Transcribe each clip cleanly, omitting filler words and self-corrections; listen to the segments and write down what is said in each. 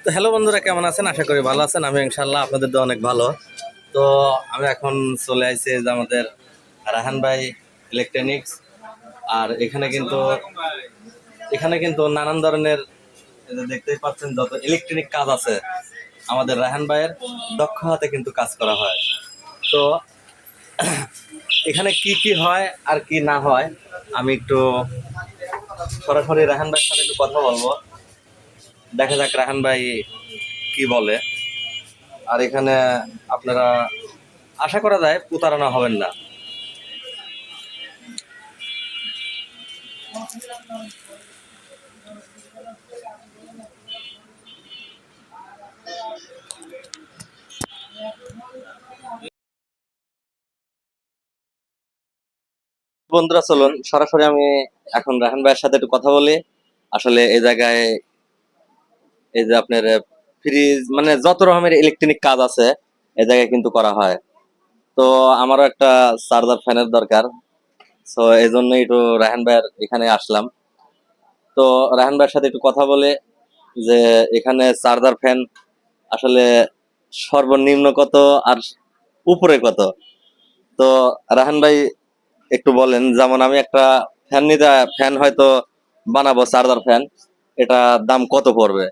তো হ্যালো বন্ধুরা, কেমন আছেন? আশা করি ভালো আছেন। আমি ইনশাল্লাহ আপনাদের তো অনেক ভালো। তো আমি এখন চলে আসছি যে আমাদের রাহান ভাই ইলেকট্রনিক্স। আর এখানে কিন্তু নানান ধরনের এই যে দেখতেই পাচ্ছেন যত ইলেকট্রনিক কাজ আছে আমাদের রাহান ভাইয়ের দক্ষ হাতে কিন্তু কাজ করা হয়। তো এখানে কি কি হয় আর কি না হয় আমি একটু সরাসরি রাহান ভাইয়ের সাথে একটু কথা বলবো। দেখা যাক রাহান ভাই কি বলে। আর এখানে আপনারা আশা করা যায় প্রতারণা হবেন না। বন্ধুরা চলুন সরাসরি আমি এখন রাহান ভাইয়ের সাথে একটু কথা বলি। আসলে এই জায়গায় এই যে আপনার ফ্রিজ মানে যত রকমের ইলেকট্রনিক কাজ আছে এই জায়গায় কিন্তু করা হয়। তো আমারও একটা চার্জার ফ্যানের দরকার। তো এই জন্যই একটু রাহান ভাইয়ের এখানে আসলাম। তো রাহান ভাইয়ের সাথে একটু কথা বলে যে এখানে চার্জার ফ্যান আসলে সর্বনিম্ন কত আর উপরে কত। তো রাহান ভাই একটু বলেন, যেমন আমি একটা ফ্যান হয়তো বানাবো, চার্জার ফ্যান, এটা দাম কত পড়বে?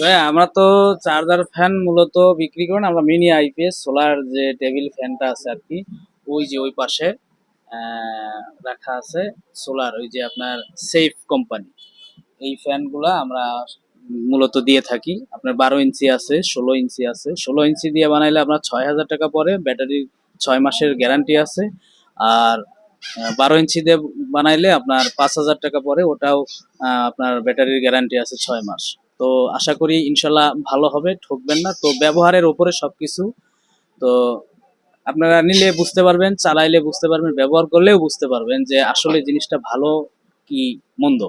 ভাই আমরা তো চার্জার ফ্যান মূলত বিক্রি করেন আমরা মিনি আইপিএস সোলার যে টেবিল ফ্যানটা আছে আর কি, ওই যে ওই পাশে রাখা আছে সোলার, ওই যে আপনার সেফ কোম্পানি এই ফ্যানগুলা আমরা মূলত দিয়ে থাকি। আপনার 12 ইঞ্চি আছে, 16 ইঞ্চি আছে। 16 ইঞ্চি দিয়ে বানাইলে আপনার 6,000 টাকা পড়ে, ব্যাটারি 6 মাসের গ্যারান্টি আছে। আর 12 ইঞ্চি দিয়ে বানাইলে আপনার 5,000 টাকা পড়ে, ওটাও আপনার ব্যাটারির গ্যারান্টি আছে 6 মাস। তো আশা করি ইনশাল্লাহ ভালো হবে, ঠকবেন না। তো ব্যবহারের ওপরে সবকিছু। তো আপনারা নিলে বুঝতে পারবেন, চালাইলে বুঝতে পারবেন, ব্যবহার করলেও বুঝতে পারবেন যে আসলে জিনিসটা ভালো কি মন্দ।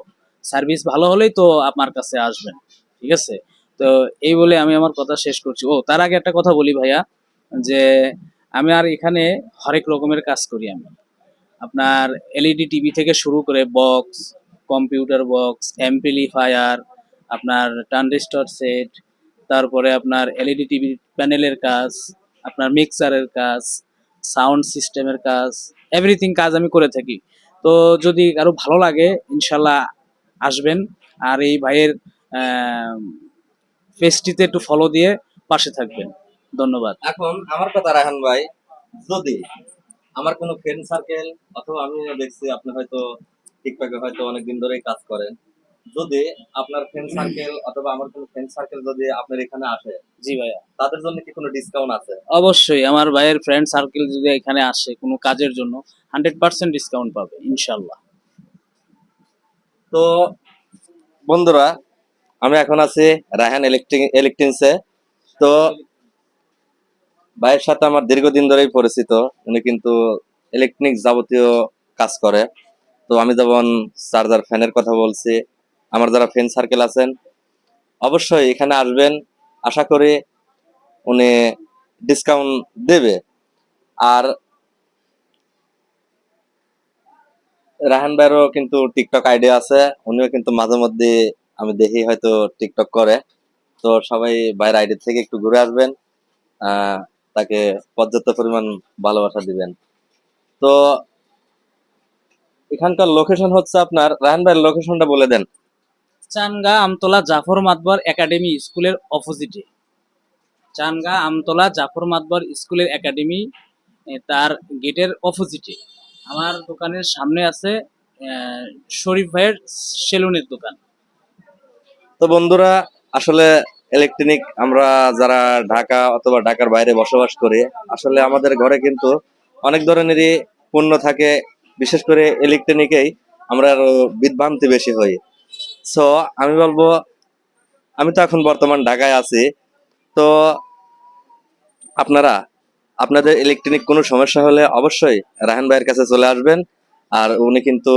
সার্ভিস ভালো হলেই তো আপনার কাছে আসবেন, ঠিক আছে? তো এই বলে আমি আমার কথা শেষ করছি। ও, তার আগে একটা কথা বলি ভাইয়া, যে আমি আর এখানে হরেক রকমের কাজ করি আমি। আপনার এলইডি টিভি থেকে শুরু করে বক্স, কম্পিউটার বক্স, অ্যাম্পলিফায়ার, আপনার ট্রানজিস্টর সেট, তারপরে আপনার এলইডি টিভি প্যানেলের কাজ, আপনার মিক্সারের কাজ, সাউন্ড সিস্টেমের কাজ, এভরিথিং কাজ আমি করে থাকি। তো যদি কারো ভালো লাগে ইনশাল্লাহ আসবেন। আর এই ভাইয়ের পেজটিতে একটু ফলো দিয়ে পাশে থাকবেন। ধন্যবাদ। এখন আমার কথা রাহান ভাই, যদি আমার কোনো ফ্রেন্ড সার্কেল অথবা আমি দেখছি আপনি হয়তো টিকটকে হয়তো অনেকদিন ধরেই কাজ করেন, যদি আপনার ফ্রেন্ড সার্কেল অথবা আমার কোনো ফ্রেন্ড সার্কেল যদি আপনার এখানে আসে, জি ভাইয়া, তাদের জন্য কি কোনো ডিসকাউন্ট আছে? অবশ্যই আমার ভাইয়ের ফ্রেন্ড সার্কেল যদি এখানে আসে কোনো কাজের জন্য 100% ডিসকাউন্ট পাবে ইনশাল্লাহ। তো বন্ধুরা, আমি এখন আছি রাহান ইলেকট্রিক্সে। তো ভাইয়ের সাথে আমার দীর্ঘদিন ধরেই পরিচিত। উনি কিন্তু ইলেকট্রনিক যাবতীয় কাজ করে। তো আমি যেমন চার্জার ফ্যানের কথা বলছি, আমার যারা ফ্রেন্ড সার্কেল আছেন অবশ্যই এখানে আসবেন। আশা করি উনি ডিসকাউন্ট দেবে। আর রাহান ভাইয়েরও কিন্তু টিকটক আইডিয়া আছে, উনিও কিন্তু মাঝে মধ্যে আমি দেখি হয়তো টিকটক করে। তো সবাই ভাইয়ের আইডি থেকে একটু ঘুরে আসবেন, তাকে পর্যাপ্ত পরিমাণ ভালোবাসা দিবেন। তো এখানকার লোকেশন হচ্ছে আপনার, রাহান ভাইয়ের লোকেশনটা বলে দেন। চানগা আমতলা জাফর মাতবার একাডেমি স্কুলের অপোজিটে। চানগা আমতলা জাফর মাতবার স্কুলের একাডেমি, তার গেটের অপোজিটে আমার দোকানের সামনে আছে শরীফ ভাইয়ের সেলুনের দোকান। তো বন্ধুরা, আসলে ইলেকট্রনিক আমরা যারা ঢাকা অথবা ঢাকার বাইরে বসবাস করি, আসলে আমাদের ঘরে কিন্তু অনেক ধরনেরই পণ্য থাকে। বিশেষ করে ইলেকট্রনিকেই আমরা আরো বিভ্রান্তি বেশি হই। সো আমি বলবো, আমি তো এখন বর্তমান ঢাকায় আছি। তো আপনারা আপনাদের ইলেকট্রনিক কোনো সমস্যা হলে অবশ্যই রাহান ভাইয়ের কাছে চলে আসবেন। আর উনি কিন্তু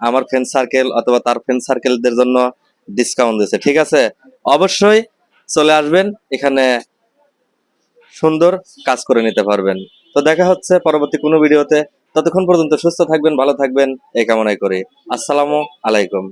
আমার ফ্রেন্ড সার্কেল অথবা তার ফ্রেন্ড সার্কেলদের জন্য ডিসকাউন্ট দিয়েছে, ঠিক আছে? অবশ্যই চলে আসবেন, এখানে সুন্দর কাজ করে নিতে পারবেন। তো দেখা হচ্ছে পরবর্তী কোনো ভিডিওতে। ততক্ষণ পর্যন্ত সুস্থ থাকবেন, ভালো থাকবেন, এই কামনাই করি। আসসালামু আলাইকুম।